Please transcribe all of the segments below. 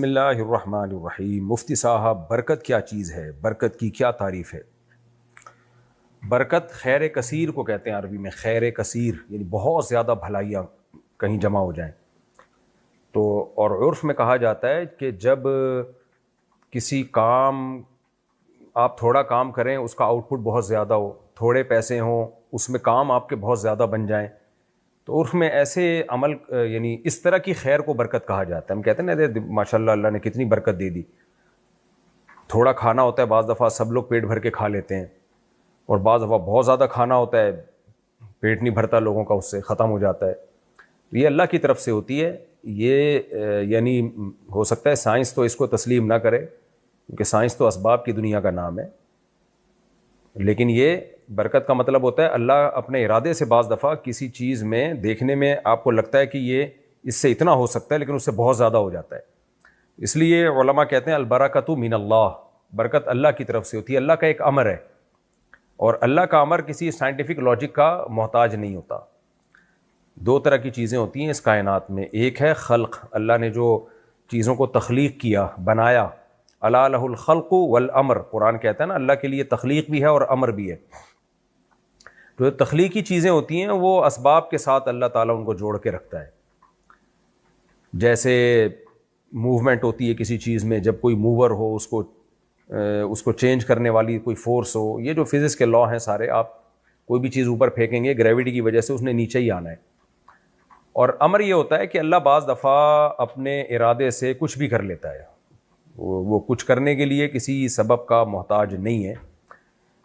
بسم اللہ الرحمن الرحیم۔ مفتی صاحب، برکت کیا چیز ہے؟ برکت کی کیا تعریف ہے؟ برکت خیر کثیر کو کہتے ہیں عربی میں، خیر کثیر یعنی بہت زیادہ بھلائیاں کہیں جمع ہو جائیں تو، اور عرف میں کہا جاتا ہے کہ جب کسی کام آپ تھوڑا کام کریں اس کا آؤٹ پٹ بہت زیادہ ہو، تھوڑے پیسے ہوں اس میں کام آپ کے بہت زیادہ بن جائیں، تو عرف میں ایسے عمل یعنی اس طرح کی خیر کو برکت کہا جاتا ہے۔ ہم کہتے ہیں نا ماشاء اللہ اللہ نے کتنی برکت دے دی۔ تھوڑا کھانا ہوتا ہے، بعض دفعہ سب لوگ پیٹ بھر کے کھا لیتے ہیں، اور بعض دفعہ بہت زیادہ کھانا ہوتا ہے، پیٹ نہیں بھرتا لوگوں کا، اس سے ختم ہو جاتا ہے۔ یہ اللہ کی طرف سے ہوتی ہے۔ یہ یعنی ہو سکتا ہے سائنس تو اس کو تسلیم نہ کرے، کیونکہ سائنس تو اسباب کی دنیا کا نام ہے، لیکن یہ برکت کا مطلب ہوتا ہے اللہ اپنے ارادے سے بعض دفعہ کسی چیز میں دیکھنے میں آپ کو لگتا ہے کہ یہ اس سے اتنا ہو سکتا ہے لیکن اس سے بہت زیادہ ہو جاتا ہے۔ اس لیے علماء کہتے ہیں البرکۃ من اللہ، برکت اللہ کی طرف سے ہوتی ہے، اللہ کا ایک امر ہے، اور اللہ کا امر کسی سائنٹیفک لاجک کا محتاج نہیں ہوتا۔ دو طرح کی چیزیں ہوتی ہیں اس کائنات میں، ایک ہے خلق، اللہ نے جو چیزوں کو تخلیق کیا، بنایا، الا لہ الخلق والامر، قرآن کہتا ہے نا اللہ کے لیے تخلیق بھی ہے اور امر بھی ہے۔ جو تخلیقی چیزیں ہوتی ہیں وہ اسباب کے ساتھ اللہ تعالیٰ ان کو جوڑ کے رکھتا ہے، جیسے موومنٹ ہوتی ہے کسی چیز میں، جب کوئی موور ہو اس کو چینج کرنے والی کوئی فورس ہو، یہ جو فزکس کے لا ہیں سارے، آپ کوئی بھی چیز اوپر پھینکیں گے گریوٹی کی وجہ سے اس نے نیچے ہی آنا ہے۔ اور امر یہ ہوتا ہے کہ اللہ بعض دفعہ اپنے ارادے سے کچھ بھی کر لیتا ہے، وہ کچھ کرنے کے لیے کسی سبب کا محتاج نہیں ہے۔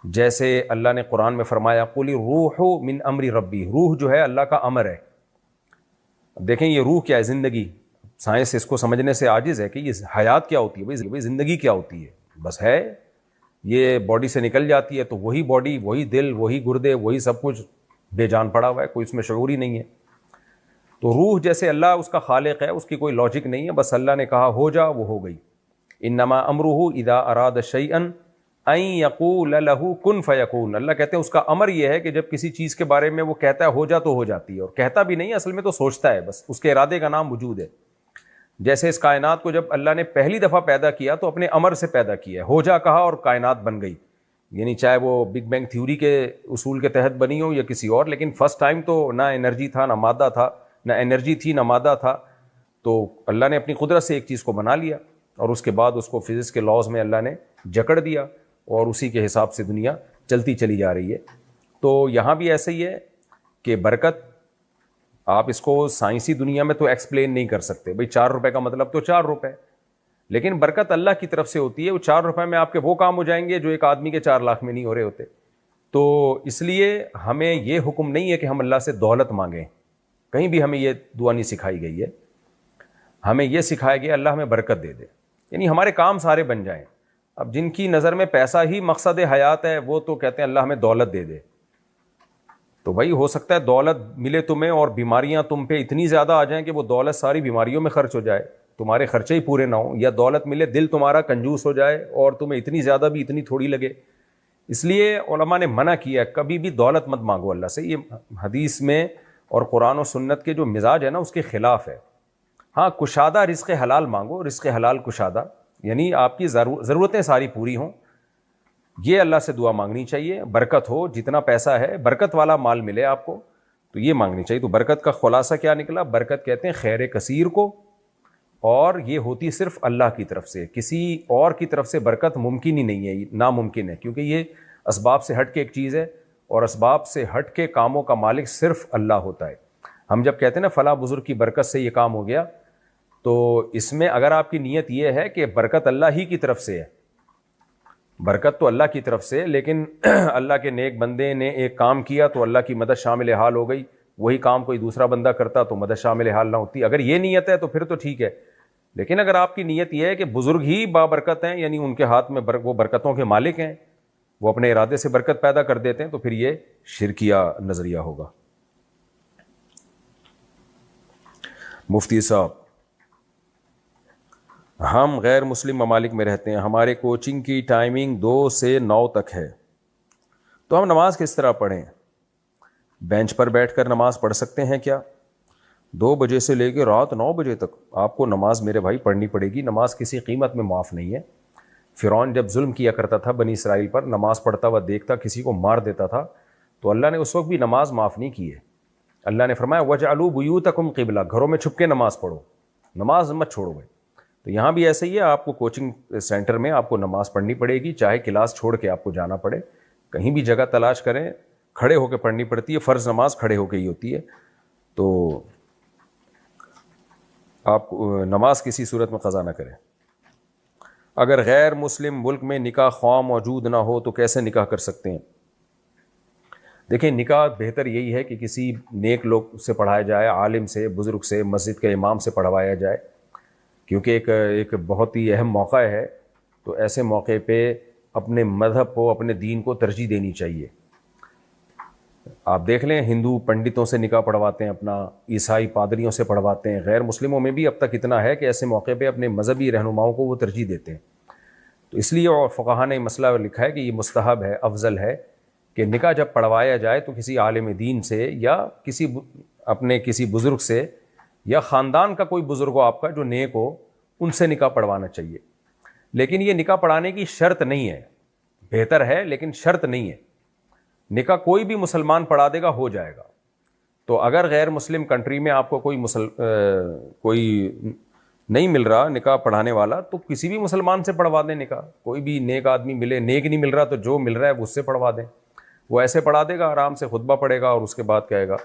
جیسے اللہ نے قرآن میں فرمایا قل الروح من امر ربی، روح جو ہے اللہ کا امر ہے۔ دیکھیں یہ روح کیا ہے؟ زندگی۔ سائنس اس کو سمجھنے سے عاجز ہے کہ یہ حیات کیا ہوتی ہے، بھائی زندگی کیا ہوتی ہے؟ بس ہے، یہ باڈی سے نکل جاتی ہے تو وہی باڈی، وہی دل، وہی گردے، وہی سب کچھ بے جان پڑا ہوا ہے، کوئی اس میں شعور ہی نہیں ہے۔ تو روح جیسے اللہ اس کا خالق ہے، اس کی کوئی لاجک نہیں ہے، بس اللہ نے کہا ہو جا، وہ ہو گئی۔ انما امرہ اذا اراد شیئا ان یقول لہ کن فیکون، اللہ کہتے ہیں اس کا امر یہ ہے کہ جب کسی چیز کے بارے میں وہ کہتا ہے ہو جا تو ہو جاتی ہے، اور کہتا بھی نہیں اصل میں تو سوچتا ہے، بس اس کے ارادے کا نام وجود ہے۔ جیسے اس کائنات کو جب اللہ نے پہلی دفعہ پیدا کیا تو اپنے امر سے پیدا کیا، ہو جا کہا اور کائنات بن گئی، یعنی چاہے وہ بگ بینگ تھیوری کے اصول کے تحت بنی ہو یا کسی اور، لیکن فرسٹ ٹائم تو نہ انرجی تھا، نہ مادہ تھا، نہ انرجی تھی نہ مادہ تھا، تو اللہ نے اپنی قدرت سے ایک چیز کو بنا لیا، اور اس کے بعد اس کو فزکس کے لاز میں اللہ نے جکڑ دیا، اور اسی کے حساب سے دنیا چلتی چلی جا رہی ہے۔ تو یہاں بھی ایسا ہی ہے کہ برکت آپ اس کو سائنسی دنیا میں تو ایکسپلین نہیں کر سکتے، بھئی 4 روپے کا مطلب تو 4 روپے، لیکن برکت اللہ کی طرف سے ہوتی ہے۔ وہ 4 روپے میں آپ کے وہ کام ہو جائیں گے جو ایک آدمی کے 4 لاکھ میں نہیں ہو رہے ہوتے۔ تو اس لیے ہمیں یہ حکم نہیں ہے کہ ہم اللہ سے دولت مانگیں، کہیں بھی ہمیں یہ دعا نہیں سکھائی گئی ہے۔ ہمیں یہ سکھایا گیا اللہ ہمیں برکت دے دے، یعنی ہمارے کام سارے بن جائیں۔ اب جن کی نظر میں پیسہ ہی مقصد حیات ہے، وہ تو کہتے ہیں اللہ ہمیں دولت دے دے۔ تو بھائی ہو سکتا ہے دولت ملے تمہیں اور بیماریاں تم پہ اتنی زیادہ آ جائیں کہ وہ دولت ساری بیماریوں میں خرچ ہو جائے، تمہارے خرچے ہی پورے نہ ہوں، یا دولت ملے دل تمہارا کنجوس ہو جائے اور تمہیں اتنی زیادہ بھی اتنی تھوڑی لگے۔ اس لیے علماء نے منع کیا ہے کبھی بھی دولت مت مانگو اللہ سے، یہ حدیث میں اور قرآن و سنت کے جو مزاج ہے نا اس کے خلاف ہے۔ ہاں کشادہ رزق حلال مانگو، رزق حلال کشادہ، یعنی آپ کی ضرورتیں ساری پوری ہوں، یہ اللہ سے دعا مانگنی چاہیے۔ برکت ہو، جتنا پیسہ ہے برکت والا مال ملے آپ کو، تو یہ مانگنی چاہیے۔ تو برکت کا خلاصہ کیا نکلا؟ برکت کہتے ہیں خیر کثیر کو، اور یہ ہوتی صرف اللہ کی طرف سے، کسی اور کی طرف سے برکت ممکن ہی نہیں ہے، ناممکن ہے، کیونکہ یہ اسباب سے ہٹ کے ایک چیز ہے، اور اسباب سے ہٹ کے کاموں کا مالک صرف اللہ ہوتا ہے۔ ہم جب کہتے ہیں نا فلاں بزرگ کی برکت سے یہ کام ہو گیا، تو اس میں اگر آپ کی نیت یہ ہے کہ برکت اللہ ہی کی طرف سے ہے، برکت تو اللہ کی طرف سے، لیکن اللہ کے نیک بندے نے ایک کام کیا تو اللہ کی مدد شامل حال ہو گئی، وہی کام کوئی دوسرا بندہ کرتا تو مدد شامل حال نہ ہوتی۔ اگر یہ نیت ہے تو پھر تو ٹھیک ہے، لیکن اگر آپ کی نیت یہ ہے کہ بزرگ ہی بابرکت ہیں، یعنی ان کے ہاتھ میں وہ برکتوں کے مالک ہیں، وہ اپنے ارادے سے برکت پیدا کر دیتے ہیں، تو پھر یہ شرکیہ نظریہ ہوگا۔ مفتی صاحب، ہم غیر مسلم ممالک میں رہتے ہیں، ہمارے کوچنگ کی ٹائمنگ 2 سے 9 تک ہے، تو ہم نماز کس طرح پڑھیں؟ بینچ پر بیٹھ کر نماز پڑھ سکتے ہیں کیا؟ 2 بجے سے لے کے رات 9 بجے تک آپ کو نماز میرے بھائی پڑھنی پڑے گی. نماز کسی قیمت میں معاف نہیں ہے. فرعون جب ظلم کیا کرتا تھا بنی اسرائیل پر, نماز پڑھتا ہوا دیکھتا کسی کو مار دیتا تھا, تو اللہ نے اس وقت بھی نماز معاف نہیں کی ہے. اللہ نے فرمایا وَجْعَلُوا بُيُوتَكُمْ قِبْلَةً, گھروں میں چھپ کے نماز پڑھو, نماز مت چھوڑو بھائی. تو یہاں بھی ایسے ہی ہے, آپ کو کوچنگ سینٹر میں آپ کو نماز پڑھنی پڑے گی, چاہے کلاس چھوڑ کے آپ کو جانا پڑے. کہیں بھی جگہ تلاش کریں, کھڑے ہو کے پڑھنی پڑتی ہے, فرض نماز کھڑے ہو کے ہی ہوتی ہے. تو آپ نماز کسی صورت میں قضا نہ کریں. اگر غیر مسلم ملک میں نکاح خواہ موجود نہ ہو تو کیسے نکاح کر سکتے ہیں؟ دیکھیں, نکاح بہتر یہی ہے کہ کسی نیک لوگ سے پڑھایا جائے, عالم سے, بزرگ سے, مسجد کے امام سے پڑھوایا جائے, کیونکہ ایک بہت ہی اہم موقع ہے. تو ایسے موقع پہ اپنے مذہب کو, اپنے دین کو ترجیح دینی چاہیے. آپ دیکھ لیں, ہندو پنڈتوں سے نکاح پڑھواتے ہیں اپنا, عیسائی پادریوں سے پڑھواتے ہیں. غیر مسلموں میں بھی اب تک اتنا ہے کہ ایسے موقع پہ اپنے مذہبی رہنماؤں کو وہ ترجیح دیتے ہیں. تو اس لیے اور فقہاء نے مسئلہ لکھا ہے کہ یہ مستحب ہے, افضل ہے کہ نکاح جب پڑھوایا جائے تو کسی عالم دین سے یا کسی بزرگ سے, یا خاندان کا کوئی بزرگ ہو آپ کا جو نیک ہو, ان سے نکاح پڑھوانا چاہیے. لیکن یہ نکاح پڑھانے کی شرط نہیں ہے, بہتر ہے لیکن شرط نہیں ہے. نکاح کوئی بھی مسلمان پڑھا دے گا, ہو جائے گا. تو اگر غیر مسلم کنٹری میں آپ کو کوئی نہیں مل رہا نکاح پڑھانے والا, تو کسی بھی مسلمان سے پڑھوا دیں نکاح. کوئی بھی نیک آدمی ملے, نیک نہیں مل رہا تو جو مل رہا ہے اس سے پڑھوا دیں. وہ ایسے پڑھا دے گا, آرام سے خطبہ پڑھے گا, اور اس کے بعد کہے گا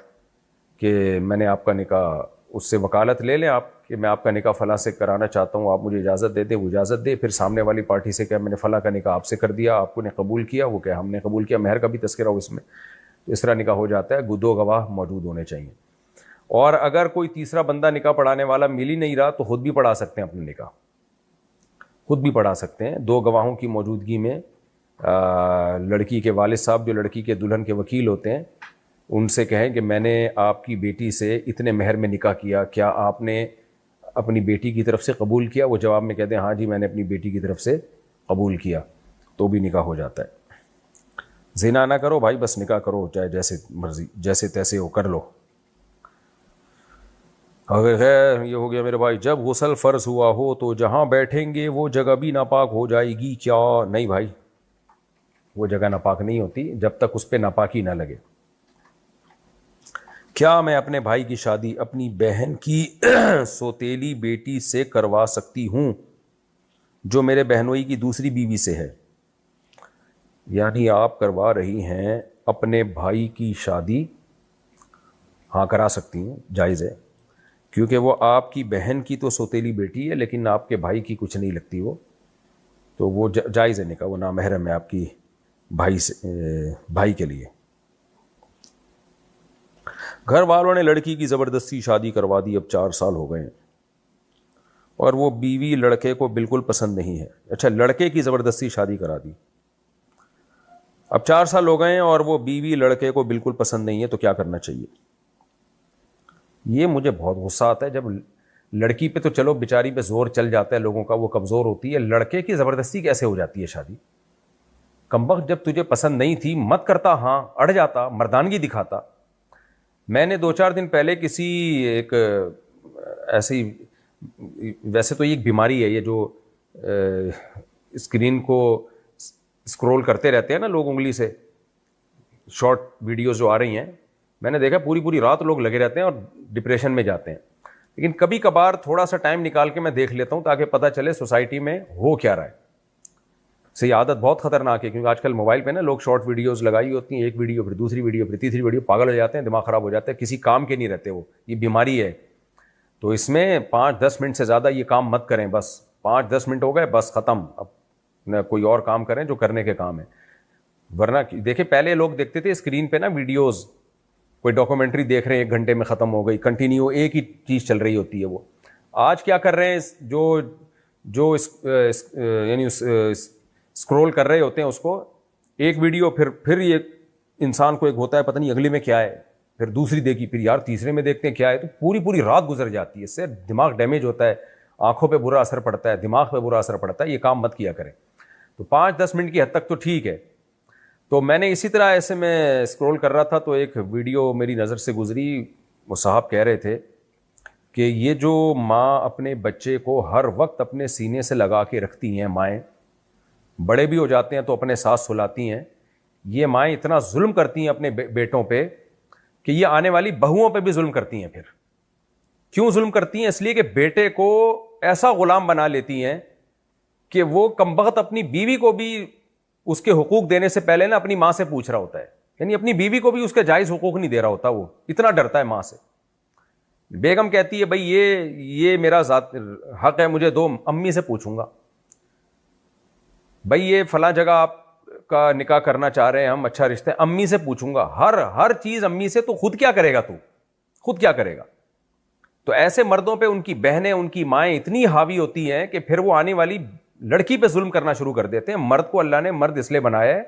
کہ میں نے آپ کا نکاح, اس سے وکالت لے لیں آپ کہ میں آپ کا نکاح فلاں سے کرانا چاہتا ہوں, آپ مجھے اجازت دے دیں. وہ اجازت دے, پھر سامنے والی پارٹی سے کہا میں نے فلاں کا نکاح آپ سے کر دیا, آپ کو نے قبول کیا, وہ کہا ہم نے قبول کیا, مہر کا بھی تذکرہ ہو اس میں. تو اس طرح نکاح ہو جاتا ہے. 2 گواہ موجود ہونے چاہیے. اور اگر کوئی تیسرا بندہ نکاح پڑھانے والا مل ہی نہیں رہا تو خود بھی پڑھا سکتے ہیں اپنے نکاح, خود بھی پڑھا سکتے ہیں 2 گواہوں کی موجودگی میں. لڑکی کے والد صاحب جو لڑکی کے دلہن کے وکیل ہوتے ہیں, ان سے کہیں کہ میں نے آپ کی بیٹی سے اتنے مہر میں نکاح کیا, کیا آپ نے اپنی بیٹی کی طرف سے قبول کیا؟ وہ جواب میں کہتے ہیں ہاں جی میں نے اپنی بیٹی کی طرف سے قبول کیا, تو بھی نکاح ہو جاتا ہے. زنا نہ کرو بھائی, بس نکاح کرو, چاہے جیسے مرضی جیسے تیسے ہو کر لو. اگر خیر یہ ہو گیا میرے بھائی, جب غسل فرض ہوا ہو تو جہاں بیٹھیں گے وہ جگہ بھی ناپاک ہو جائے گی کیا؟ نہیں بھائی, وہ جگہ ناپاک نہیں ہوتی جب تک اس پہ ناپاکی نہ لگے. کیا میں اپنے بھائی کی شادی اپنی بہن کی سوتیلی بیٹی سے کروا سکتی ہوں جو میرے بہنوئی کی دوسری بیوی سے ہے؟ یعنی آپ کروا رہی ہیں اپنے بھائی کی شادی؟ ہاں کرا سکتی ہیں, جائز ہے, کیونکہ وہ آپ کی بہن کی تو سوتیلی بیٹی ہے لیکن آپ کے بھائی کی کچھ نہیں لگتی وہ, تو وہ جائز ہے نکاح, وہ نامحرم ہے آپ کی بھائی کے لیے. گھر والوں نے لڑکی کی زبردستی شادی کروا دی, اب 4 سال ہو گئے ہیں اور وہ بیوی لڑکے کو بالکل پسند نہیں ہے. اچھا, لڑکے کی زبردستی شادی کرا دی, اب 4 سال ہو گئے ہیں اور وہ بیوی لڑکے کو بالکل پسند نہیں ہے, تو کیا کرنا چاہیے؟ یہ مجھے بہت غصہ آتا ہے جب لڑکی پہ تو چلو بیچاری پہ زور چل جاتا ہے لوگوں کا, وہ کمزور ہوتی ہے, لڑکے کی زبردستی کیسے ہو جاتی ہے شادی؟ کمبخت, جب تجھے پسند نہیں تھی مت کرتا, ہاں اڑ جاتا, مردانگی دکھاتا. میں نے 2-4 دن پہلے کسی ایک ایسی, ویسے تو یہ ایک بیماری ہے یہ جو اسکرین کو اسکرول کرتے رہتے ہیں نا لوگ انگلی سے, شارٹ ویڈیوز جو آ رہی ہیں, میں نے دیکھا پوری رات لوگ لگے رہتے ہیں اور ڈپریشن میں جاتے ہیں. لیکن کبھی کبھار تھوڑا سا ٹائم نکال کے میں دیکھ لیتا ہوں تاکہ پتہ چلے سوسائٹی میں ہو کیا رہا ہے. سے یہ عادت بہت خطرناک ہے, کیونکہ آج کل موبائل پہ نا لوگ شارٹ ویڈیوز لگائی ہوتی ہیں, ایک ویڈیو پھر دوسری ویڈیو پھر تیسری ویڈیو, پاگل ہو جاتے ہیں, دماغ خراب ہو جاتا ہے, کسی کام کے نہیں رہتے وہ. یہ بیماری ہے, تو اس میں 5-10 منٹ سے زیادہ یہ کام مت کریں. بس 5-10 منٹ ہو گئے, بس ختم, اب نہ کوئی اور کام کریں جو کرنے کے کام ہے. ورنہ دیکھیں پہلے لوگ دیکھتے تھے اسکرین پہ نا ویڈیوز, کوئی ڈاکومنٹری دیکھ رہے ہیں 1 گھنٹے میں ختم ہو گئی, کنٹینیو ایک ہی چیز چل رہی ہوتی ہے. وہ آج کیا کر رہے ہیں, جو یعنی اسکرول کر رہے ہوتے ہیں اس کو, ایک ویڈیو پھر یہ انسان کو ایک ہوتا ہے پتہ نہیں اگلی میں کیا ہے, پھر دوسری دیکھی, پھر یار تیسرے میں دیکھتے ہیں کیا ہے, تو پوری رات گزر جاتی ہے. اس سے دماغ ڈیمیج ہوتا ہے, آنکھوں پہ برا اثر پڑتا ہے, دماغ پہ برا اثر پڑتا ہے. یہ کام مت کیا کریں. تو 5-10 منٹ کی حد تک تو ٹھیک ہے. تو میں نے اسی طرح ایسے میں اسکرول کر رہا تھا تو ایک ویڈیو میری نظر سے گزری, وہ صاحب کہہ رہے تھے کہ یہ جو ماں اپنے بچے کو ہر وقت اپنے سینے سے لگا کے رکھتی ہیں، مائیں بڑے بھی ہو جاتے ہیں تو اپنے ساتھ سلاتی ہیں، یہ مائیں اتنا ظلم کرتی ہیں اپنے بیٹوں پہ کہ یہ آنے والی بہوؤں پہ بھی ظلم کرتی ہیں۔ پھر کیوں ظلم کرتی ہیں؟ اس لیے کہ بیٹے کو ایسا غلام بنا لیتی ہیں کہ وہ کمبخت اپنی بیوی کو بھی اس کے حقوق دینے سے پہلے نا اپنی ماں سے پوچھ رہا ہوتا ہے، یعنی اپنی بیوی کو بھی اس کے جائز حقوق نہیں دے رہا ہوتا، وہ اتنا ڈرتا ہے ماں سے۔ بیگم کہتی ہے بھائی یہ میرا ذات حق ہے، مجھے دو، امی سے پوچھوں گا، بھائی یہ فلاں جگہ آپ کا نکاح کرنا چاہ رہے ہیں ہم، اچھا رشتہ ہے، امی سے پوچھوں گا، ہر چیز امی سے۔ تو خود کیا کرے گا؟ تو خود کیا کرے گا؟ تو ایسے مردوں پہ ان کی بہنیں، ان کی مائیں اتنی حاوی ہوتی ہیں کہ پھر وہ آنے والی لڑکی پہ ظلم کرنا شروع کر دیتے ہیں۔ مرد کو اللہ نے مرد اس لیے بنایا ہے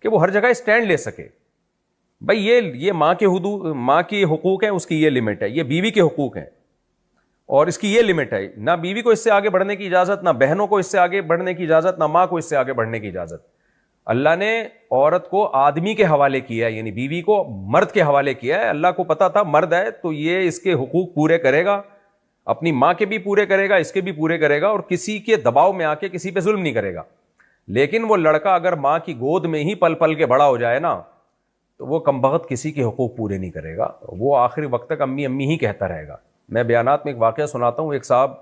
کہ وہ ہر جگہ اسٹینڈ لے سکے، بھائی یہ ماں کے حدود، ماں کے حقوق ہیں، اس کی یہ لمٹ ہے، یہ بیوی کے حقوق ہیں اور اس کی یہ لمٹ ہے، نہ بیوی کو اس سے آگے بڑھنے کی اجازت، نہ بہنوں کو اس سے آگے بڑھنے کی اجازت، نہ ماں کو اس سے آگے بڑھنے کی اجازت۔ اللہ نے عورت کو آدمی کے حوالے کیا ہے، یعنی بیوی کو مرد کے حوالے کیا ہے۔ اللہ کو پتا تھا مرد ہے تو یہ اس کے حقوق پورے کرے گا، اپنی ماں کے بھی پورے کرے گا، اس کے بھی پورے کرے گا، اور کسی کے دباؤ میں آ کے کسی پہ ظلم نہیں کرے گا۔ لیکن وہ لڑکا اگر ماں کی گود میں ہی پل پل کے بڑا ہو جائے نا، تو وہ کمبخت کسی کے حقوق پورے نہیں کرے گا، وہ آخری وقت تک امی امی ہی کہتا رہے گا۔ میں بیانات میں ایک واقعہ سناتا ہوں، ایک صاحب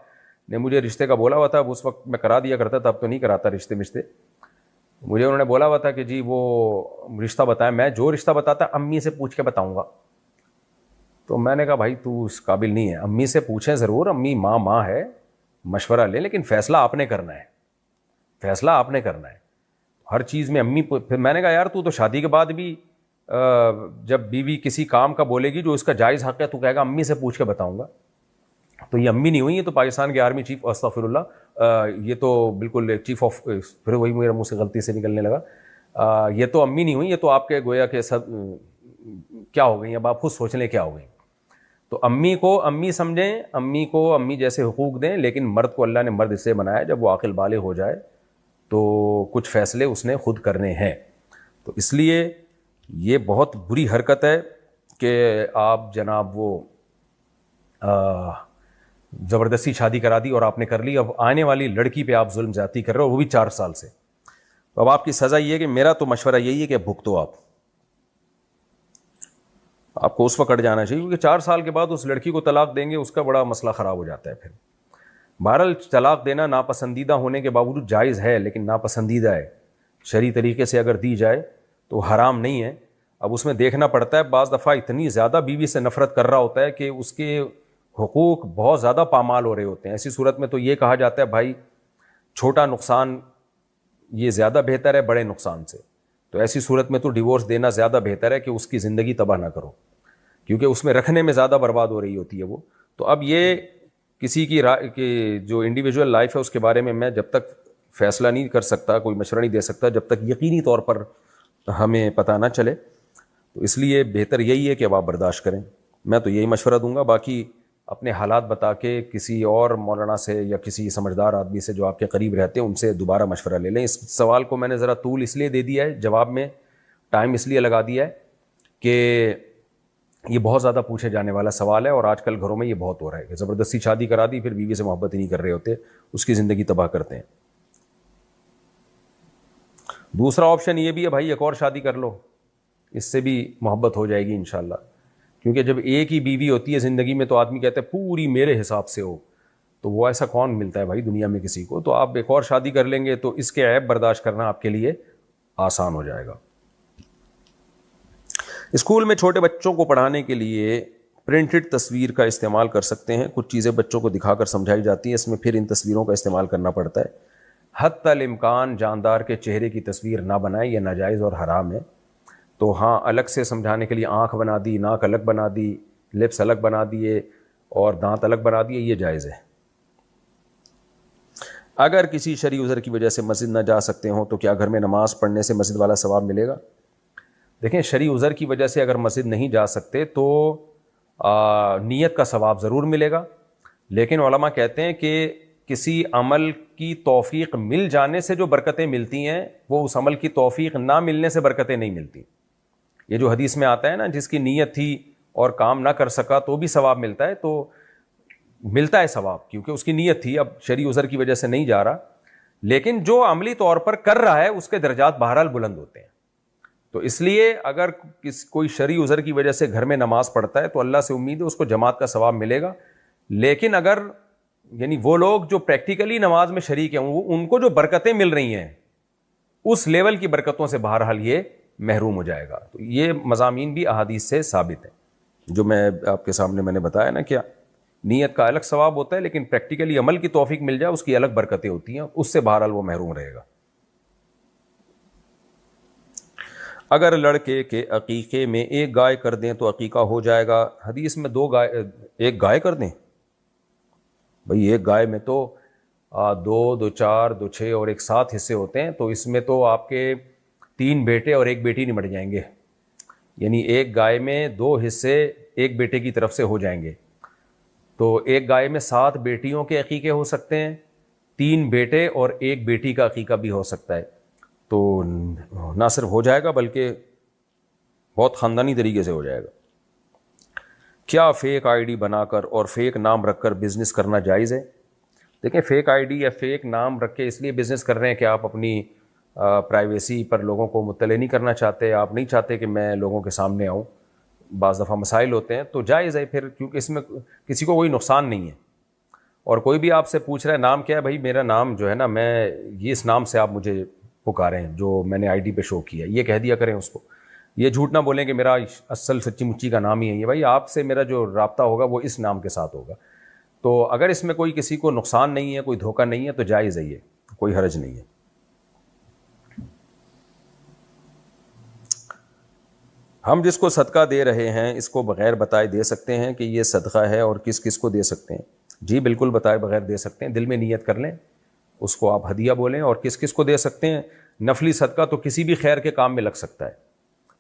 نے مجھے رشتے کا بولا ہوا تھا، اس وقت میں کرا دیا کرتا تھا، اب تو نہیں کراتا رشتے، مجھے انہوں نے بولا ہوا تھا کہ جی وہ رشتہ بتائیں، میں جو رشتہ بتاتا امی سے پوچھ کے بتاؤں گا۔ تو میں نے کہا بھائی تو اس قابل نہیں ہے، امی سے پوچھیں ضرور، امی ماں ہے، مشورہ لیں، لیکن فیصلہ آپ نے کرنا ہے، فیصلہ آپ نے کرنا ہے ہر چیز میں امی۔ پھر میں نے کہا یار تو شادی کے بعد بھی جب بیوی کسی کام کا بولے گی جو اس کا جائز حق ہے تو کہے گا امی سے پوچھ کے بتاؤں گا۔ تو یہ امی نہیں ہوئی، یہ تو پاکستان کے آرمی چیف، استغفر اللہ، یہ تو بالکل چیف آف، پھر وہی میرے منہ سے غلطی سے نکلنے لگا، یہ تو امی نہیں ہوئی، یہ تو آپ کے گویا کہ سب کیا ہو گئی، اب آپ خود سوچ لیں کیا ہو گئی۔ تو امی کو امی سمجھیں، امی کو امی جیسے حقوق دیں، لیکن مرد کو اللہ نے مرد اس سے بنایا جب وہ عاقل بالغ ہو جائے تو کچھ فیصلے اس نے خود کرنے ہیں۔ تو اس لیے یہ بہت بری حرکت ہے کہ آپ جناب وہ زبردستی شادی کرا دی اور آپ نے کر لی، اب آنے والی لڑکی پہ آپ ظلم زیادتی کر رہے ہو، وہ بھی 4 سال سے۔ اب آپ کی سزا یہ ہے کہ میرا تو مشورہ یہی ہے کہ بھگتو، آپ کو اس وقت جانا چاہیے، کیونکہ 4 سال کے بعد اس لڑکی کو طلاق دیں گے، اس کا بڑا مسئلہ خراب ہو جاتا ہے پھر۔ بہرحال طلاق دینا ناپسندیدہ ہونے کے باوجود جائز ہے، لیکن ناپسندیدہ ہے، شرعی طریقے سے اگر دی جائے تو حرام نہیں ہے۔ اب اس میں دیکھنا پڑتا ہے، بعض دفعہ اتنی زیادہ بیوی سے نفرت کر رہا ہوتا ہے کہ اس کے حقوق بہت زیادہ پامال ہو رہے ہوتے ہیں، ایسی صورت میں تو یہ کہا جاتا ہے بھائی چھوٹا نقصان یہ زیادہ بہتر ہے بڑے نقصان سے، تو ایسی صورت میں تو ڈیورس دینا زیادہ بہتر ہے کہ اس کی زندگی تباہ نہ کرو، کیونکہ اس میں رکھنے میں زیادہ برباد ہو رہی ہوتی ہے وہ۔ تو اب یہ کسی کی کہ جو انڈیویجول لائف ہے اس کے بارے میں جب تک فیصلہ نہیں کر سکتا، کوئی مشورہ نہیں دے سکتا جب تک یقینی طور پر ہمیں پتہ نہ چلے، تو اس لیے بہتر یہی ہے کہ اب آپ برداشت کریں۔ میں تو یہی مشورہ دوں گا، باقی اپنے حالات بتا کے کسی اور مولانا سے یا کسی سمجھدار آدمی سے جو آپ کے قریب رہتے ہیں ان سے دوبارہ مشورہ لے لیں۔ اس سوال کو میں نے ذرا طول اس لیے دے دیا ہے، جواب میں ٹائم اس لیے لگا دیا ہے کہ یہ بہت زیادہ پوچھے جانے والا سوال ہے، اور آج کل گھروں میں یہ بہت ہو رہا ہے کہ زبردستی شادی کرا دی، پھر بیوی سے محبت ہی نہیں کر رہے ہوتے، اس کی زندگی تباہ کرتے ہیں۔ دوسرا آپشن یہ بھی ہے بھائی ایک اور شادی کر لو، اس سے بھی محبت ہو جائے گی انشاءاللہ، کیونکہ جب ایک ہی بیوی ہوتی ہے زندگی میں تو آدمی کہتا ہے پوری میرے حساب سے ہو، تو وہ ایسا کون ملتا ہے بھائی دنیا میں کسی کو؟ تو آپ ایک اور شادی کر لیں گے تو اس کے عیب برداشت کرنا آپ کے لیے آسان ہو جائے گا۔ اسکول میں چھوٹے بچوں کو پڑھانے کے لیے پرنٹڈ تصویر کا استعمال کر سکتے ہیں، کچھ چیزیں بچوں کو دکھا کر سمجھائی جاتی ہیں، اس میں پھر ان تصویروں کا استعمال کرنا پڑتا ہے۔ حتی الامکان جاندار کے چہرے کی تصویر نہ بنائیں، یہ ناجائز اور حرام ہے۔ تو ہاں الگ سے سمجھانے کے لیے آنکھ بنا دی، ناک الگ بنا دی، لپس الگ بنا دیے اور دانت الگ بنا دیے، یہ جائز ہے۔ اگر کسی شرعی عذر کی وجہ سے مسجد نہ جا سکتے ہوں تو کیا گھر میں نماز پڑھنے سے مسجد والا ثواب ملے گا؟ دیکھیں شرعی عذر کی وجہ سے اگر مسجد نہیں جا سکتے تو نیت کا ثواب ضرور ملے گا، لیکن علماء کہتے ہیں کہ کسی عمل کی توفیق مل جانے سے جو برکتیں ملتی ہیں وہ اس عمل کی توفیق نہ ملنے سے برکتیں نہیں ملتی۔ یہ جو حدیث میں آتا ہے نا، جس کی نیت تھی اور کام نہ کر سکا تو بھی ثواب ملتا ہے، تو ملتا ہے ثواب، کیونکہ اس کی نیت تھی، اب شرعی عذر کی وجہ سے نہیں جا رہا، لیکن جو عملی طور پر کر رہا ہے اس کے درجات بہرحال بلند ہوتے ہیں. تو اس لیے اگر کوئی شرعی عذر کی وجہ سے گھر میں نماز پڑھتا ہے تو اللہ سے امید ہے اس کو جماعت کا ثواب ملے گا. لیکن اگر یعنی وہ لوگ جو پریکٹیکلی نماز میں شریک ہیں ان کو جو برکتیں مل رہی ہیں اس لیول کی برکتوں سے بہرحال یہ محروم ہو جائے گا. تو یہ مضامین بھی احادیث سے ثابت ہیں جو میں آپ کے سامنے میں نے بتایا نا. کیا نیت کا الگ ثواب ہوتا ہے، لیکن پریکٹیکلی عمل کی توفیق مل جائے اس کی الگ برکتیں ہوتی ہیں، اس سے بہرحال وہ محروم رہے گا. اگر لڑکے کے عقیقے میں ایک گائے کر دیں تو عقیقہ ہو جائے گا. حدیث میں ایک گائے کر دیں، بھئی ایک گائے میں تو 2 2 4 2 6 اور ایک 7 حصے ہوتے ہیں، تو اس میں تو آپ کے 3 بیٹے اور ایک بیٹی نمٹ جائیں گے. یعنی ایک گائے میں 2 حصے ایک بیٹے کی طرف سے ہو جائیں گے. تو ایک گائے میں 7 بیٹیوں کے عقیقے ہو سکتے ہیں، 3 بیٹے اور ایک بیٹی کا عقیقہ بھی ہو سکتا ہے. تو نہ صرف ہو جائے گا بلکہ بہت خاندانی طریقے سے ہو جائے گا. کیا فیک آئی ڈی بنا کر اور فیک نام رکھ کر بزنس کرنا جائز ہے؟ دیکھیں، فیک آئی ڈی یا فیک نام رکھ کے اس لیے بزنس کر رہے ہیں کہ آپ اپنی پرائیویسی پر لوگوں کو مطلع نہیں کرنا چاہتے، آپ نہیں چاہتے کہ میں لوگوں کے سامنے آؤں، بعض دفعہ مسائل ہوتے ہیں، تو جائز ہے پھر، کیونکہ اس میں کسی کو کوئی نقصان نہیں ہے. اور کوئی بھی آپ سے پوچھ رہا ہے نام کیا ہے، بھائی میرا نام جو ہے نا، میں یہ اس نام سے آپ مجھے پکاریں جو میں نے آئی ڈی پہ شو کیا، یہ کہہ دیا کریں اس کو. یہ جھوٹ نہ بولیں کہ میرا اصل سچی مچی کا نام ہی ہے یہ. بھائی آپ سے میرا جو رابطہ ہوگا وہ اس نام کے ساتھ ہوگا. تو اگر اس میں کوئی کسی کو نقصان نہیں ہے، کوئی دھوکہ نہیں ہے، تو جائز ہے، یہ کوئی حرج نہیں ہے. ہم جس کو صدقہ دے رہے ہیں اس کو بغیر بتائے دے سکتے ہیں کہ یہ صدقہ ہے، اور کس کس کو دے سکتے ہیں؟ جی بالکل بتائے بغیر دے سکتے ہیں. دل میں نیت کر لیں، اس کو آپ ہدیہ بولیں. اور کس کس کو دے سکتے ہیں؟ نفلی صدقہ تو کسی بھی خیر کے کام میں لگ سکتا ہے،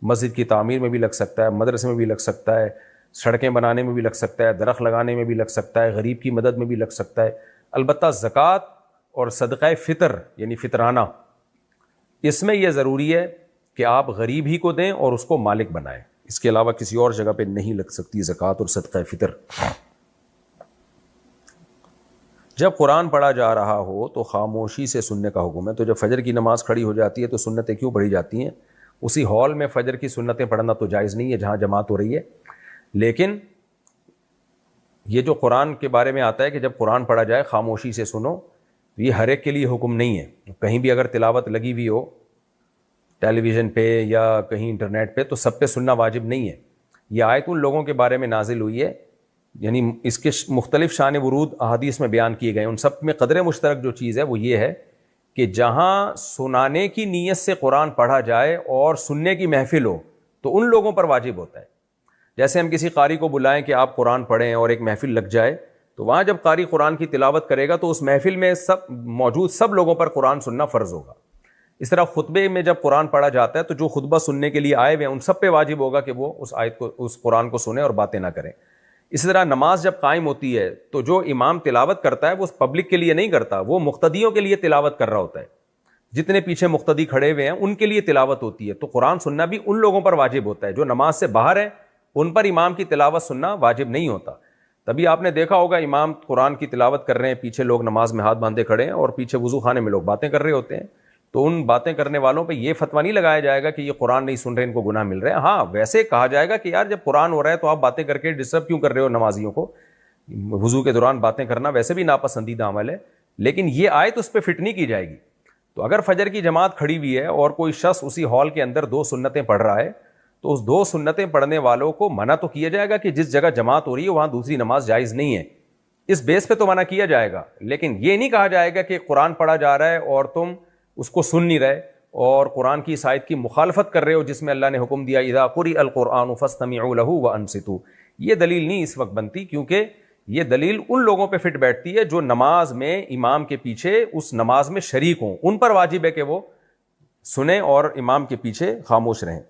مسجد کی تعمیر میں بھی لگ سکتا ہے، مدرسے میں بھی لگ سکتا ہے، سڑکیں بنانے میں بھی لگ سکتا ہے، درخت لگانے میں بھی لگ سکتا ہے، غریب کی مدد میں بھی لگ سکتا ہے. البتہ زکوٰۃ اور صدقہ فطر یعنی فطرانہ، اس میں یہ ضروری ہے کہ آپ غریب ہی کو دیں اور اس کو مالک بنائیں. اس کے علاوہ کسی اور جگہ پہ نہیں لگ سکتی زکوٰۃ اور صدقہ فطر. جب قرآن پڑھا جا رہا ہو تو خاموشی سے سننے کا حکم ہے. تو جب فجر کی نماز کھڑی ہو جاتی ہے تو سنتیں کیوں پڑھی جاتی ہیں؟ اسی ہال میں فجر کی سنتیں پڑھنا تو جائز نہیں ہے جہاں جماعت ہو رہی ہے. لیکن یہ جو قرآن کے بارے میں آتا ہے کہ جب قرآن پڑھا جائے خاموشی سے سنو، یہ ہر ایک کے لیے حکم نہیں ہے. کہیں بھی اگر تلاوت لگی ہوئی ہو ٹیلی ویژن پہ یا کہیں انٹرنیٹ پہ تو سب پہ سننا واجب نہیں ہے. یہ آیت ان لوگوں کے بارے میں نازل ہوئی ہے، یعنی اس کے مختلف شان ورود احادیث میں بیان کیے گئے. ان سب میں قدر مشترک جو چیز ہے وہ یہ ہے کہ جہاں سنانے کی نیت سے قرآن پڑھا جائے اور سننے کی محفل ہو تو ان لوگوں پر واجب ہوتا ہے. جیسے ہم کسی قاری کو بلائیں کہ آپ قرآن پڑھیں اور ایک محفل لگ جائے، تو وہاں جب قاری قرآن کی تلاوت کرے گا تو اس محفل میں موجود سب لوگوں پر قرآن سننا فرض ہوگا. اس طرح خطبے میں جب قرآن پڑھا جاتا ہے تو جو خطبہ سننے کے لیے آئے ہوئے ہیں ان سب پہ واجب ہوگا کہ وہ اس آیت کو، اس قرآن کو سنیں اور باتیں نہ کریں. اسی طرح نماز جب قائم ہوتی ہے تو جو امام تلاوت کرتا ہے وہ پبلک کے لیے نہیں کرتا، وہ مقتدیوں کے لیے تلاوت کر رہا ہوتا ہے. جتنے پیچھے مقتدی کھڑے ہوئے ہیں ان کے لیے تلاوت ہوتی ہے. تو قرآن سننا بھی ان لوگوں پر واجب ہوتا ہے. جو نماز سے باہر ہیں ان پر امام کی تلاوت سننا واجب نہیں ہوتا. تبھی آپ نے دیکھا ہوگا امام قرآن کی تلاوت کر رہے ہیں، پیچھے لوگ نماز میں ہاتھ باندھے کھڑے ہیں اور پیچھے وضو خانے میں لوگ باتیں کر رہے ہوتے ہیں. تو ان باتیں کرنے والوں پہ یہ فتویٰ نہیں لگایا جائے گا کہ یہ قرآن نہیں سن رہے، ان کو گناہ مل رہے ہیں. ہاں ویسے کہا جائے گا کہ یار جب قرآن ہو رہا ہے تو آپ باتیں کر کے ڈسٹرب کیوں کر رہے ہو نمازیوں کو؟ وضو کے دوران باتیں کرنا ویسے بھی ناپسندیدہ عمل ہے، لیکن یہ آیت اس پہ فٹ نہیں کی جائے گی. تو اگر فجر کی جماعت کھڑی ہوئی ہے اور کوئی شخص اسی ہال کے اندر 2 سنتیں پڑھ رہا ہے تو اس 2 سنتیں پڑھنے والوں کو منع تو کیا جائے گا کہ جس جگہ جماعت ہو رہی ہے وہاں دوسری نماز جائز نہیں ہے. اس بیس پہ تو منع کیا جائے گا، لیکن یہ نہیں کہا جائے گا کہ قرآن پڑھا جا رہا ہے اور تم اس کو سن نہیں رہے اور قرآن کی اس آیت کی مخالفت کر رہے ہو جس میں اللہ نے حکم دیا اذا قرئ القرآن فاستمعوا له وانصتوا. یہ دلیل نہیں اس وقت بنتی، کیونکہ یہ دلیل ان لوگوں پہ فٹ بیٹھتی ہے جو نماز میں امام کے پیچھے اس نماز میں شریک ہوں. ان پر واجب ہے کہ وہ سنیں اور امام کے پیچھے خاموش رہیں.